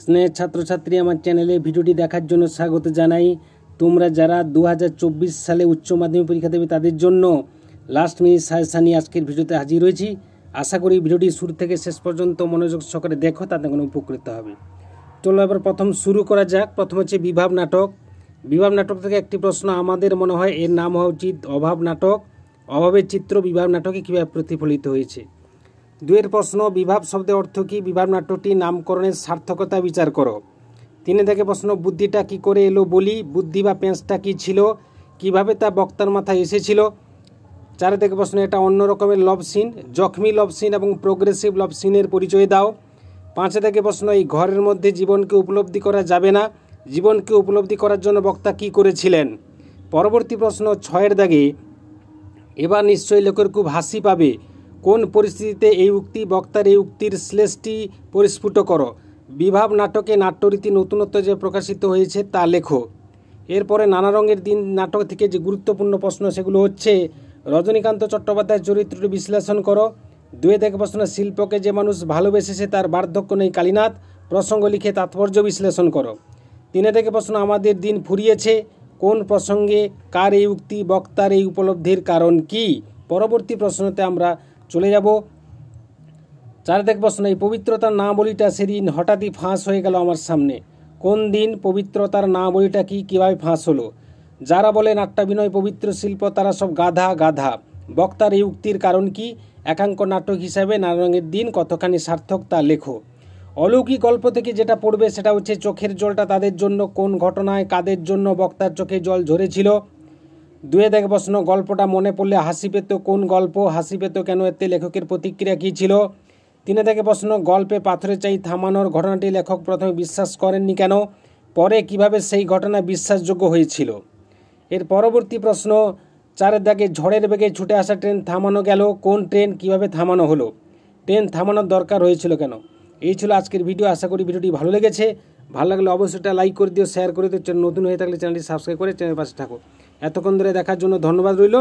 স্নেহের ছাত্রছাত্রী, আমার চ্যানেলে ভিডিওটি দেখার জন্য স্বাগত জানাই। তোমরা যারা 2024 সালে উচ্চ মাধ্যমিক পরীক্ষা দেবে তাদের জন্য লাস্ট মিনিট সাজেশন নিয়ে আজকের ভিডিওতে হাজির হয়েছি। আশা করি ভিডিওটি শুরু থেকে শেষ পর্যন্ত মনোযোগ সহকারে দেখো, তাতে কোনো উপকৃত হবে। চলো এবার প্রথম শুরু করা যাক। প্রথম হচ্ছে বিভাব নাটক। বিভাব নাটক থেকে একটি প্রশ্ন আমাদের মনে হয় এর নাম হওয়া উচিত অভাব নাটক। অভাবের চিত্র বিভাব নাটকে কীভাবে প্রতিফলিত হয়েছে। দুয়ের প্রশ্ন, বিভাব শব্দের অর্থ কী? বিভাব নাটকটি নামকরণের সার্থকতা বিচার করো। তিনে থেকে প্রশ্ন, বুদ্ধিটা কি করে এলো বলি, বুদ্ধি বা পেঁচটা কী ছিল, কিভাবে তা বক্তার মাথায় এসেছিল। চারে থেকে প্রশ্ন, এটা অন্য রকমের লভ সিন, জখমি লভ সিন এবং প্রোগ্রেসিভ লভ সিনের পরিচয় দাও। পাঁচে থেকে প্রশ্ন, এই ঘরের মধ্যে জীবনকে উপলব্ধি করা যাবে না, জীবনকে উপলব্ধি করার জন্য বক্তা কী করেছিলেন। পরবর্তী প্রশ্ন ছয়ের দাগে, এবার নিশ্চয়ই লোকের খুব হাসি পাবে, কোন পরিস্থিতিতে এই উক্তি, বক্তার এই উক্তির শ্লেষটি পরিস্ফুট করো। বিভাব নাটকে নাট্যরীতি নতুনত্ব যে প্রকাশিত হয়েছে তা লেখো। এরপরে নানা রঙের দিন নাটক থেকে যে গুরুত্বপূর্ণ প্রশ্ন সেগুলো হচ্ছে, রজনীকান্ত চট্টোপাধ্যায়ের চরিত্রটি বিশ্লেষণ করো। দুয়ে থেকে প্রশ্ন, শিল্পকে যে মানুষ ভালোবেসেছে তার বার্ধক্য নেই কালীনাথ, প্রসঙ্গ লিখে তাৎপর্য বিশ্লেষণ করো। তিনে থেকে প্রশ্ন, আমাদের দিন ফুরিয়েছে, কোন প্রসঙ্গে, কার এই উক্তি, বক্তার এই উপলব্ধির কারণ কি। পরবর্তী প্রশ্নতে আমরা চলে যাব। চার থেকে প্রশ্ন, এই পবিত্রতার না বলিটা সেদিন হঠাৎই ফাঁস হয়ে গেল আমার সামনে, কোন দিন, পবিত্রতার না বলিটা কি, কীভাবে ফাঁস হলো। যারা বলে নাট্যাভিনয় পবিত্র শিল্প তারা সব গাধা গাধা, বক্তার এই উক্তির কারণ কি, একাঙ্ক নাটক হিসাবে নানা রঙের দিন কতখানি সার্থক তা লেখো। অলৌকিক গল্প থেকে যেটা পড়বে সেটা হচ্ছে, চোখের জলটা তাদের জন্য, কোন ঘটনায় কাদের জন্য বক্তার চোখে জল ঝরেছিল। দুয়ে থেকে প্রশ্ন, গল্পটা মনে পড়লে হাসি পেত, কোন গল্প, হাসি পেত কেন, এতে লেখকের প্রতিক্রিয়া কী ছিল। তিনে থেকে প্রশ্ন, গল্পে পাথরের চাই থামানোর ঘটনাটি লেখক প্রথমে বিশ্বাস করেননি কেন, পরে কিভাবে সেই ঘটনা বিশ্বাসযোগ্য হয়েছিল। এর পরবর্তী প্রশ্ন চারের দাগে, ঝড়ের বেগে ছুটে আসা ট্রেন থামানো গেল, কোন ট্রেন, কিভাবে থামানো হলো, ট্রেন থামানোর দরকার হয়েছিল কেন। এই ছিল আজকের ভিডিও। আশা করি ভিডিওটি ভালো লেগেছে। ভালো লাগলে অবশ্যই একটা লাইক করে দিও, শেয়ার করে দিও। নতুন হয়ে থাকলে চ্যানেলটি সাবস্ক্রাইব করে চ্যানেলের পাশে থাকো। এতক্ষণ ধরে দেখার জন্য ধন্যবাদ রইল।